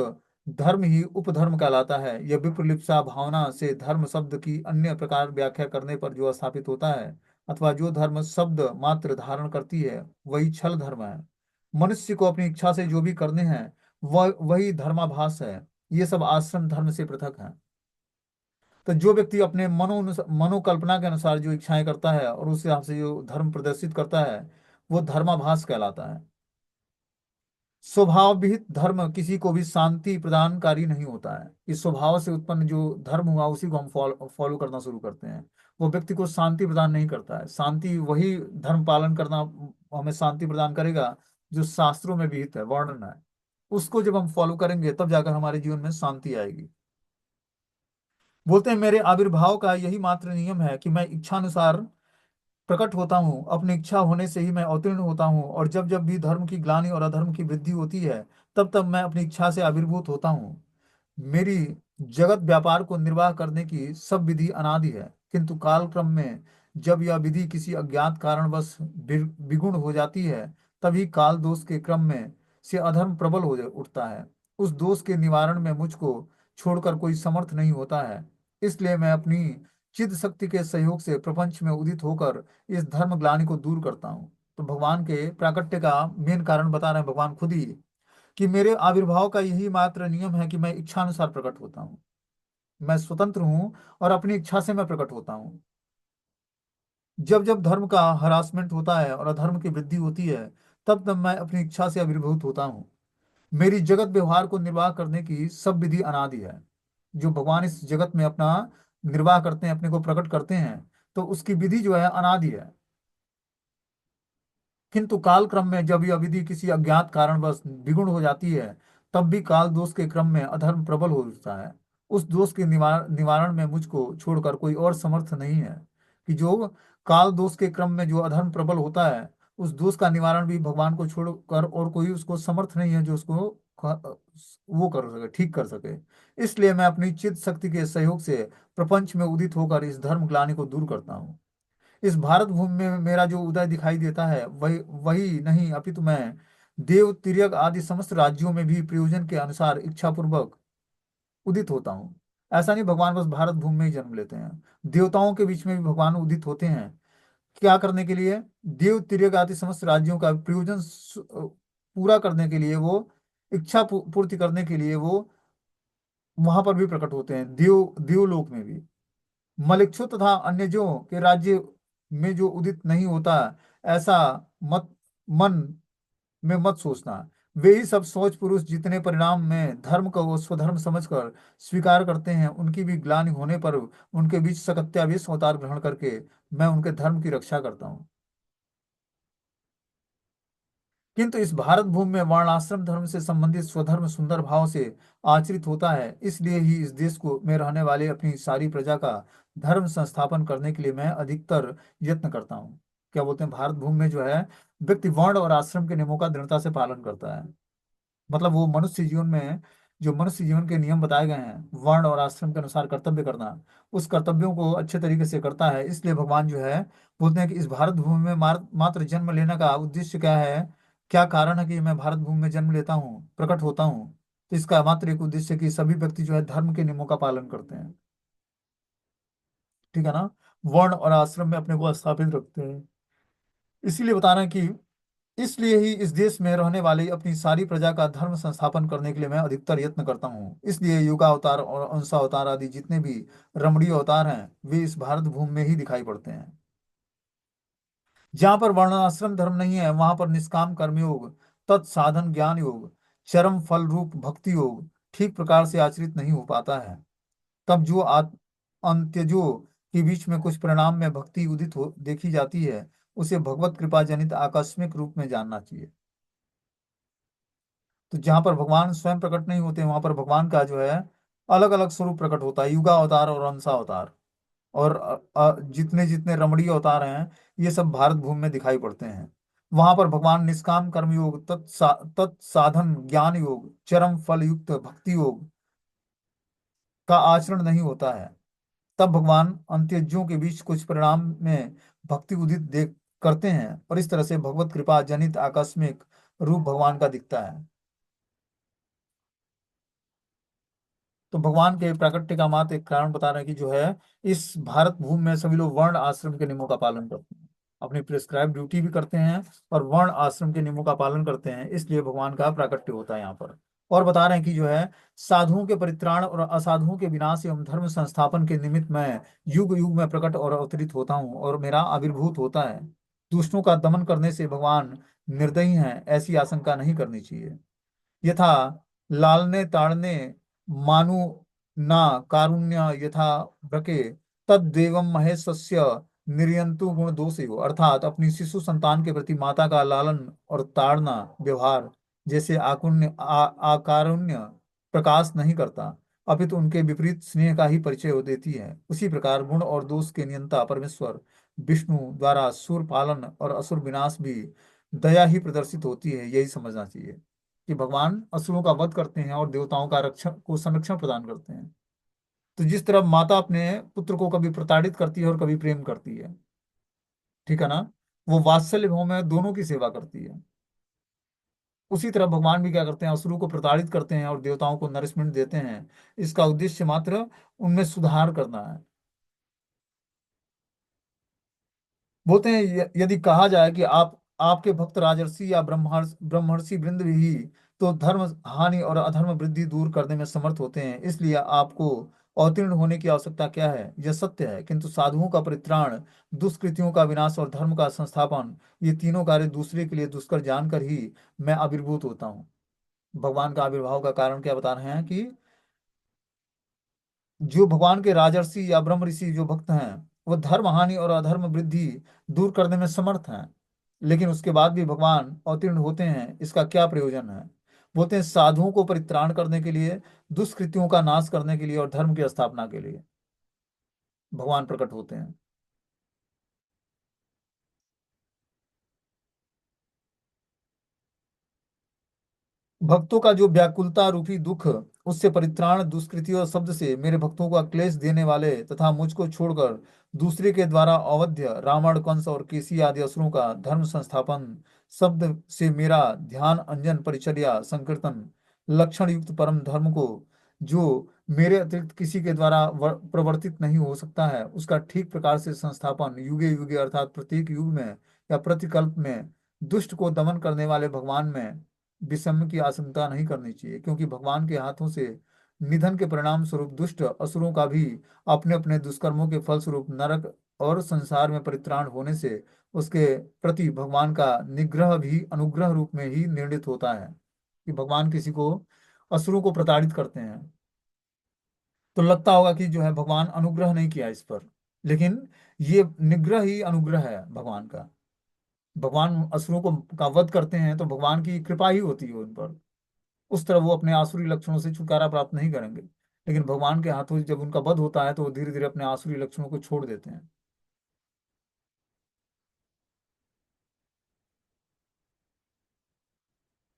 A: धर्म ही उपधर्म कहलाता है। यह विप्रलिप्सा भावना से धर्म शब्द की अन्य प्रकार व्याख्या करने पर जो स्थापित होता है अथवा जो धर्म शब्द मात्र धारण करती है वही छल धर्म है। मनुष्य को अपनी इच्छा से जो भी करने हैं वह वही धर्माभास है। ये सब आश्रम धर्म से पृथक है। तो जो व्यक्ति अपने मनोकल्पना के अनुसार जो इच्छाएं करता है और उस हिसाब से जो धर्म प्रदर्शित करता है वो धर्माभास कहलाता है। स्वभाव विहित धर्म किसी को भी शांति प्रदानकारी नहीं होता है। इस स्वभाव से उत्पन्न जो धर्म हुआ उसी को हम फॉलो करना शुरू करते हैं। वो व्यक्ति को शांति प्रदान नहीं करता है। शांति वही धर्म पालन करना हमें शांति प्रदान करेगा जो शास्त्रों में विहित है, वर्णन है। उसको जब हम फॉलो करेंगे तब जाकर हमारे जीवन में शांति आएगी। बोलते हैं मेरे आविर्भाव का यही मात्र नियम है कि मैं इच्छानुसार प्रकट होता हूँ, अपनी इच्छा होने से ही मैं अवतीर्ण होता हूँ, और जब जब भी धर्म की ग्लानि और अधर्म की वृद्धि होती है, तब तब मैं अपनी इच्छा से आविर्भूत होता हूँ। मेरी जगत व्यापार को निर्वाह करने की सब विधि अनादि है, किंतु कालक्रम में जब यह विधि किसी अज्ञात कारणवश विगुण हो जाती है, तभी काल दोष के क्रम में से अधर्म प्रबल हो उठता है। उस दोष के निवारण में मुझको छोड़कर कोई समर्थ नहीं होता है। इसलिए मैं अपनी चिद शक्ति के सहयोग से प्रपंच में उदित होकर इस धर्म ग्लानि को दूर करता हूँ। तो भगवान के प्राकट्य का मेन कारण बता रहे हैं भगवान खुद ही, कि मेरे आविर्भाव का यही मात्र नियम है कि मैं इच्छानुसार प्रकट होता हूँ। मैं स्वतंत्र हूँ और अपनी इच्छा से मैं प्रकट होता हूँ। जब जब धर्म का हरासमेंट होता है और अधर्म की वृद्धि होती है, तब तब मैं अपनी इच्छा से आविर्भूत होता हूँ। मेरी जगत व्यवहार को निर्वाह करने की सब विधि अनादि है। जो भगवान इस जगत में अपना निर्वाह करते हैं, अपने को प्रकट करते हैं, तो उसकी विधि जो है अनादि है। किंतु काल क्रम में जब यह विधि किसी अज्ञात कारणवश विगुण हो जाती है, तब भी काल दोष के क्रम में अधर्म प्रबल हो उठता है। उस दोष के निवारण में मुझको छोड़कर कोई और समर्थ नहीं है। कि जो काल दोष के क्रम में जो अधर्म प्रबल होता है, उस दोष का निवारण भी भगवान को छोड़कर और कोई उसको समर्थ नहीं है जो उसको वो कर सके, ठीक कर सके। इसलिए मैं अपनी चित्त शक्ति के सहयोग से प्रपंच में उदित होकर इस धर्म ग्लानि को दूर करता हूँ। इस भारत भूमि में मेरा जो उदय दिखाई देता है, वही वही नहीं अपितु मैं देव तिर्यक आदि समस्त राज्यों में भी प्रयोजन के अनुसार इच्छा पूर्वक उदित होता हूँ। ऐसा नहीं भगवान बस भारत भूमि में ही जन्म लेते हैं, देवताओं के बीच में भी भगवान उदित होते हैं। क्या करने के लिए? देव तिर्यक आदि समस्त राज्यों का प्रयोजन पूरा करने के लिए, वो इच्छा पूर्ति करने के लिए वो वहां पर भी प्रकट होते हैं, देवलोक में भी। मलेच्छु तथा अन्यजों के राज्य में जो उदित नहीं होता, ऐसा मत मन में मत सोचना। वे ही सब सोच पुरुष जितने परिणाम में धर्म को वो स्वधर्म समझकर स्वीकार करते हैं, उनकी भी ग्लानि होने पर उनके बीच सकत्यावेश अवतार ग्रहण करके मैं उनके धर्म की रक्षा करता हूँ। किंतु इस भारत भूमि में वर्णाश्रम धर्म से संबंधित स्वधर्म सुंदर भाव से आचरित होता है। इसलिए ही इस देश को में रहने वाले अपनी सारी प्रजा का धर्म संस्थापन करने के लिए मैं अधिकतर यत्न करता हूँ। क्या बोलते हैं, भारत भूमि में जो है व्यक्ति वर्ण और आश्रम के नियमों का दृढ़ता से पालन करता है। मतलब वो मनुष्य जीवन में जो मनुष्य जीवन के नियम बताए गए हैं, वर्ण और आश्रम के अनुसार कर्तव्य करना, उस कर्तव्यों को अच्छे तरीके से करता है। इसलिए भगवान जो है बोलते हैं कि इस भारत भूमि में मात्र जन्म लेने का उद्देश्य क्या है, क्या कारण है कि मैं भारत भूमि में जन्म लेता हूँ, प्रकट होता हूँ। तो इसका मात्र एक उद्देश्य है कि सभी व्यक्ति जो है धर्म के नियमों का पालन करते हैं। ठीक है ना? वर्ण और आश्रम में अपने को स्थापित रखते हैं। इसीलिए बता रहे हैं कि इसलिए ही इस देश में रहने वाली अपनी सारी प्रजा का धर्म संस्थापन करने के लिए मैं अधिकतर यत्न करता हूँ। इसलिए युगा अवतार और अंशा अवतार आदि जितने भी रमणीय अवतार हैं, वे इस भारत भूमि में ही दिखाई पड़ते हैं। जहाँ पर वर्णाश्रम धर्म नहीं है, वहां पर निष्काम कर्मयोग, तत्साधन ज्ञान योग, चरम फल रूप भक्ति योग ठीक प्रकार से आचरित नहीं हो पाता है। तब जो अंत्यजों के बीच में कुछ परिणाम में भक्ति उदित हो देखी जाती है, उसे भगवत कृपा जनित आकस्मिक रूप में जानना चाहिए। तो जहां पर भगवान स्वयं प्रकट नहीं होते, वहां पर भगवान का जो है अलग अलग स्वरूप प्रकट होता है, युगा अवतार और अंशा अवतार। और जितने जितने रमणीय अवतार हैं, ये सब भारत भूमि में दिखाई पड़ते हैं। वहां पर भगवान निष्काम कर्म योग, तत्साधन ज्ञान योग, चरम फल युक्त भक्ति योग का आचरण नहीं होता है। तब भगवान अंत्यजों के बीच कुछ परिणाम में भक्ति उदित देख करते हैं, और इस तरह से भगवत कृपा जनित आकस्मिक रूप भगवान का दिखता है। तो भगवान के प्राकट्य का मात्र एक कारण बता रहे हैं कि जो है इस भारत भूमि में सभी लोग वर्ण आश्रम के नियमों का पालन करते हैं, अपनी प्रिस्क्राइब ड्यूटी भी करते हैं और वर्ण आश्रम के नियमों का पालन करते हैं। इसलिए भगवान का प्राकट्य होता है यहाँ पर। और बता रहे हैं कि जो है साधुओं के परित्राण और असाधुओं के विनाश एवं धर्म संस्थापन के निमित्त मैं युग युग में प्रकट और अवतरित होता हूँ और मेरा आविर्भूत होता है। दुष्टों का दमन करने से भगवान निर्दयी हैं, ऐसी आशंका नहीं करनी चाहिए। यथा लालने ताड़ने मानु ना कारुण्य यथा ब्रके तद्देवं महेशस्य निर्यंतु गुण दोषेयो। अर्थात अपनी शिशु संतान के प्रति माता का लालन और ताड़ना व्यवहार जैसे आकारुण्य प्रकाश नहीं करता, अपितु उनके विपरीत स्नेह का ही परिचय हो देती है। उसी प्रकार गुण और दोष के नियंता परमेश्वर विष्णु द्वारा सुर पालन और असुर विनाश भी दया ही प्रदर्शित होती है। यही समझना चाहिए कि भगवान असुरों का वध करते हैं और देवताओं का रक्षण को संरक्षण प्रदान करते हैं। तो जिस तरह माता अपने पुत्र को कभी प्रताड़ित करती है और कभी प्रेम करती है, ठीक है ना, वो वात्सल्य भाव में दोनों की सेवा करती है। उसी तरह भगवान भी क्या करते हैं, असुरों को प्रताड़ित करते हैं और देवताओं को नरिशमेंट देते हैं। इसका उद्देश्य मात्र उनमें सुधार करना है। बोलते हैं यदि कहा जाए कि आप आपके भक्त राजर्षि या ब्रह्मर्षि वृंद भी तो धर्म हानि और अधर्म वृद्धि दूर करने में समर्थ होते हैं, इसलिए आपको अवतीर्ण होने की आवश्यकता क्या है, यह सत्य है। किंतु साधुओं का परित्राण, दुष्कृतियों का विनाश और धर्म का संस्थापन, ये तीनों कार्य दूसरे के लिए दुष्कर जानकर ही मैं आविर्भूत होता हूँ। भगवान का आविर्भाव का कारण क्या बता रहे हैं कि जो भगवान के राजर्षि या ब्रह्म ऋषि जो भक्त हैं, वो धर्म हानि और अधर्म वृद्धि दूर करने में समर्थ हैं, लेकिन उसके बाद भी भगवान अवतीर्ण होते हैं। इसका क्या प्रयोजन है? बोलते हैं साधुओं को परित्राण करने के लिए, दुष्कृतियों का नाश करने के लिए और धर्म की स्थापना के लिए भगवान प्रकट होते हैं। भक्तों का जो व्याकुलता रूपी दुख, उससे परित्राण दुष्कृतियों शब्द से मेरे भक्तों का क्लेश देने वाले तथा मुझको छोड़कर दूसरे के द्वारा अवध्य रावण, कंस और केसी आदि असुरों का धर्म संस्थापन शब्द से मेरा ध्यान अंजन परिचर्या संकीर्तन लक्षण युक्त परम धर्म को, जो मेरे अतिरिक्त किसी के द्वारा प्रवर्तित नहीं हो सकता है, उसका ठीक प्रकार से संस्थापन युगे युगे अर्थात प्रत्येक युग में या प्रतिकल्प में दुष्ट को दमन करने वाले भगवान में विषम की आशंका नहीं करनी चाहिए, क्योंकि भगवान के हाथों से निधन के परिणाम स्वरूप दुष्ट असुरों का भी अपने अपने दुष्कर्मों के फल स्वरूप नरक और संसार में परित्राण होने से उसके प्रति भगवान का निग्रह भी अनुग्रह रूप में ही निर्णित होता है कि भगवान किसी को असुरों को प्रताड़ित करते हैं तो लगता होगा कि जो है भगवान अनुग्रह नहीं किया इस पर, लेकिन ये निग्रह ही अनुग्रह है भगवान का। भगवान असुरों को का वध करते हैं तो भगवान की कृपा ही होती है उन पर। उस तरह वो अपने आसुरी लक्षणों से छुटकारा प्राप्त नहीं करेंगे, लेकिन भगवान के हाथों से जब उनका वध होता है तो वो धीरे धीरे अपने आसुरी लक्षणों को छोड़ देते हैं।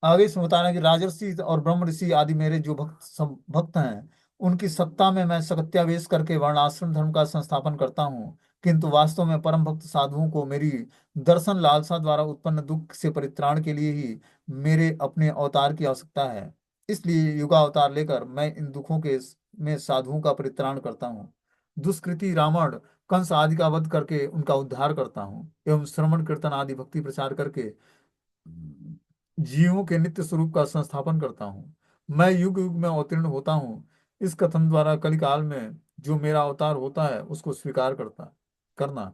A: आगे इसमें बता रहे हैं कि राजर्षि और ब्रह्म ऋषि आदि मेरे जो भक्त सब भक्त हैं, उनकी सत्ता में मैं सकत्यावेश करके वर्णाश्रम धर्म का संस्थापन करता हूँ, किंतु वास्तव में परम भक्त साधुओं को मेरी दर्शन लालसा द्वारा उत्पन्न दुख से परित्राण के लिए ही मेरे अपने अवतार की आवश्यकता है। इसलिए युगावतार लेकर मैं इन दुखों के में साधुओं का परित्राण करता हूँ, दुष्कृति रावण कंस आदि का वध करके उनका उद्धार करता हूँ, एवं श्रवण कीर्तन आदि भक्ति प्रचार करके जीवों के नित्य स्वरूप का संस्थापन करता हूँ। मैं युग युग में अवतीर्ण होता हूँ। इस कथन द्वारा कलिकाल में जो मेरा अवतार होता है उसको स्वीकार करना।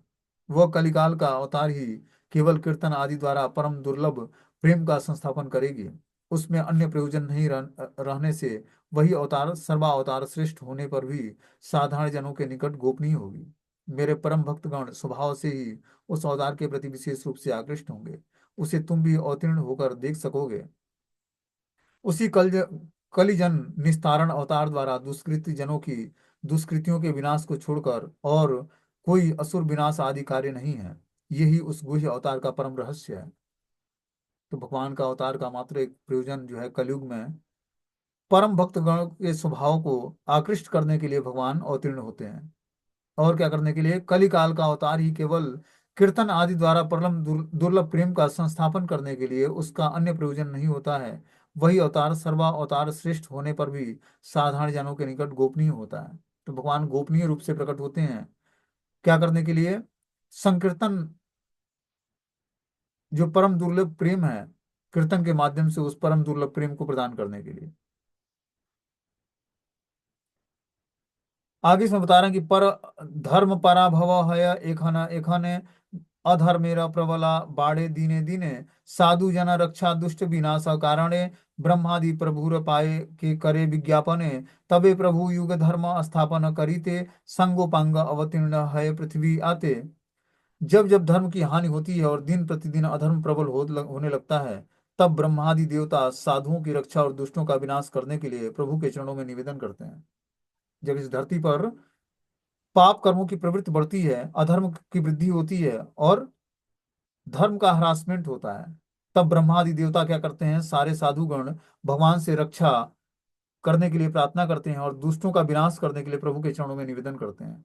A: वह कलिकाल का अवतार ही केवल कीर्तन आदि द्वारा परम दुर्लभ प्रेम का संस्थापन करेगी। उसमें अन्य प्रयोजन नहीं रहने से वही अवतार सर्वा अवतार श्रेष्ठ होने पर भी साधारण जनों के निकट गोपनीय होगी। मेरे परम भक्तगण स्वभाव से ही उस अवतार के प्रति विशेष रूप से आकृष्ट होंगे। उसे तुम भी अवतीर्ण होकर देख सकोगे। उसी कलिजन निस्तारण अवतार द्वारा दुष्कृति जनों की दुष्कृतियों के विनाश को छोड़कर और कोई असुर विनाश आदि कार्य नहीं है। यही उस गुह्य अवतार का परम रहस्य है। तो भगवान का अवतार का मात्र एक प्रयोजन जो है कलयुग में परम भक्तगण के स्वभाव को आकृष्ट करने के लिए भगवान अवतीर्ण होते हैं। और क्या करने के लिए? कलिकाल का अवतार ही केवल कीर्तन आदि द्वारा परम दुर्लभ प्रेम का संस्थापन करने के लिए, उसका अन्य प्रयोजन नहीं होता है। वही अवतार सर्वा अवतार श्रेष्ठ होने पर भी साधारण जनों के निकट गोपनीय होता है। तो भगवान गोपनीय रूप से प्रकट होते हैं क्या करने के लिए? संकीर्तन, जो परम दुर्लभ प्रेम है, कीर्तन के माध्यम से उस परम दुर्लभ प्रेम को प्रदान करने के लिए। आगे इसमें बता रहे हैं कि पर धर्म पराभव है एखने अधर्मेर प्रबला बाड़े दीने दीने साधु जन रक्षा दुष्ट विनाश कारणे ब्रह्मादि प्रभुर पाए के करे विज्ञापने तबे प्रभु युग धर्म स्थापन करीते संगोपांग अवतीर्ण है पृथ्वी आते। जब जब धर्म की हानि होती है और दिन प्रतिदिन अधर्म प्रबल होने लगता है, तब ब्रह्मादि देवता साधुओं की रक्षा और दुष्टों का विनाश करने के लिए प्रभु के चरणों में निवेदन करते हैं। जब इस धरती पर पाप कर्मों की प्रवृत्ति बढ़ती है, अधर्म की वृद्धि होती है और धर्म का हरासमेंट होता है, तब ब्रह्मादि देवता क्या करते हैं, सारे साधुगण भगवान से रक्षा करने के लिए प्रार्थना करते हैं और दुष्टों का विनाश करने के लिए प्रभु के चरणों में निवेदन करते हैं।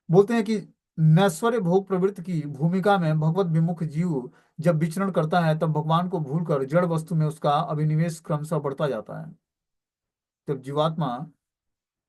A: बोलते हैं कि नैश्वर्य भोग प्रवृत्ति की भूमिका में भगवत विमुख जीव जब विचरण करता है, तब भगवान को भूलकर जड़ वस्तु में उसका अभिनिवेश क्रमशः बढ़ता जाता है। जब जीवात्मा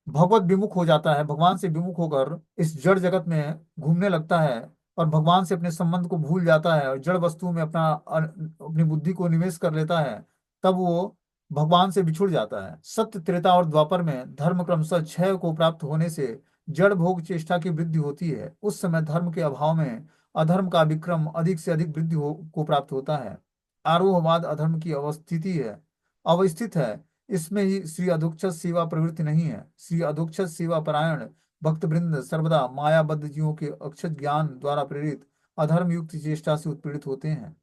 A: भगवत विमुख हो जाता है, भगवान से विमुख होकर इस जड़ जगत में घूमने लगता है और भगवान से अपने संबंध को भूल जाता है और जड़ वस्तु में अपनी बुद्धि को निवेश कर लेता है, तब वो भगवान से बिछुड़ जाता है। सत्य, त्रेता और द्वापर में धर्म क्रमशः क्षय को प्राप्त होने से जड़ भोग चेष्टा की वृद्धि होती है। उस समय धर्म के अभाव में अधर्म का विक्रम अधिक से अधिक वृद्धि को प्राप्त होता है। आरोहवाद अधर्म की अवस्थिति है, अवस्थित है। इसमें ही श्री अधोक्षज सेवा प्रवृत्ति नहीं है। श्री अधोक्षज सेवा परायण भक्त वृंद सर्वदा मायाबद्ध जीवों के अक्षत ज्ञान द्वारा प्रेरित अधर्म युक्त चेष्टा से उत्पीड़ित होते हैं।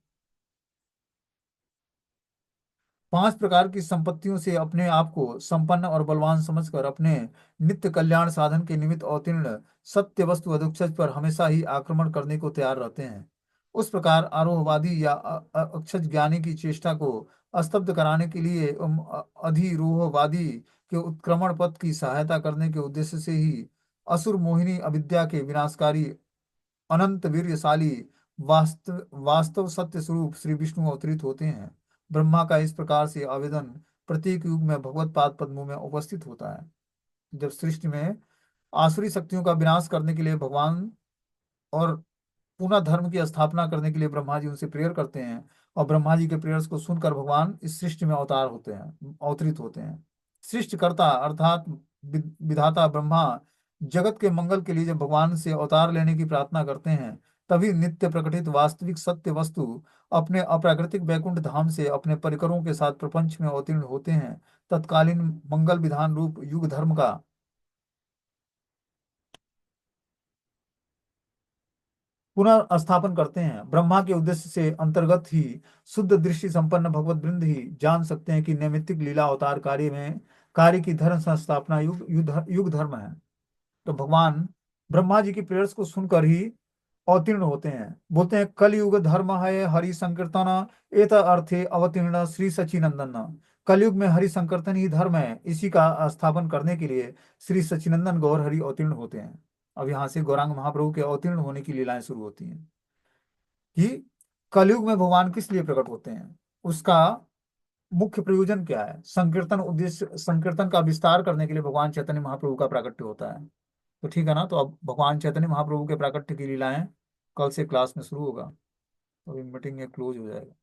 A: 5 प्रकार की संपत्तियों से अपने आप को संपन्न और बलवान समझकर अपने नित्य कल्याण साधन के निमित्त अवतीर्ण सत्य वस्तु अधोक्षज पर हमेशा ही आक्रमण करने को तैयार रहते हैं। उस प्रकार आरोहवादी या अक्षज ज्ञानी की चेष्टा को स्तब्ध कराने के लिए एवं अधिरोहवादी के उत्क्रमण पथ की सहायता करने के उद्देश्य से ही असुर मोहिनी अविद्या के विनाशकारी अनंत वीर्यशाली वास्तव वास्तव सत्य स्वरूप श्री विष्णु अवतरित होते हैं। ब्रह्मा का इस प्रकार से आवेदन प्रत्येक युग में भगवत पाद पद्मों में उपस्थित होता है। जब सृष्टि में आसुरी शक्तियों का विनाश करने के लिए भगवान और पुनः धर्म की स्थापना करने के लिए ब्रह्मा जी उनसे प्रेयर करते हैं और ब्रह्मा जी के प्रेयर्स को सुनकर भगवान इस सृष्टि में अवतार होते हैं, अवतरित होते हैं। सृष्टिकर्ता अर्थात विधाता ब्रह्मा जगत के मंगल के लिए जब भगवान से अवतार लेने की प्रार्थना करते हैं, तभी नित्य प्रकटित वास्तविक सत्य वस्तु अपने अप्राकृतिक वैकुंठ धाम से अपने परिकरों के साथ प्रपंच में अवतीर्ण होते हैं। तत्कालीन मंगल विधान रूप युग धर्म का पुनः स्थापन करते हैं। ब्रह्मा के उद्देश्य से अंतर्गत ही शुद्ध दृष्टि संपन्न भगवत वृंद ही जान सकते हैं कि नैमित्तिक लीला अवतार कार्य की धर्म संस्थापना युग धर्म है। तो भगवान ब्रह्मा जी की प्रेयर्स को सुनकर ही अवतीर्ण होते हैं। बोलते हैं कलयुग धर्म है हरि संकीर्तन, एत अर्थे अवतीर्ण श्री सचिनंदन। कलयुग में हरि संकीर्तन ही धर्म है, इसी का स्थापन करने के लिए श्री सचिनंदन गौर हरि अवतीर्ण होते हैं। अब यहाँ से गौरांग महाप्रभु के अवतीर्ण होने की लीलाएं शुरू होती हैं कि कलयुग में भगवान किस लिए प्रकट होते हैं, उसका मुख्य प्रयोजन क्या है। संकीर्तन उद्देश्य, संकीर्तन का विस्तार करने के लिए भगवान चैतन्य महाप्रभु का प्राकट्य होता है। तो ठीक है ना, तो अब भगवान चैतन्य महाप्रभु के प्राकट्य की लीलाएं कल से क्लास में शुरू होगा। तो अभी मीटिंग क्लोज हो जाएगा।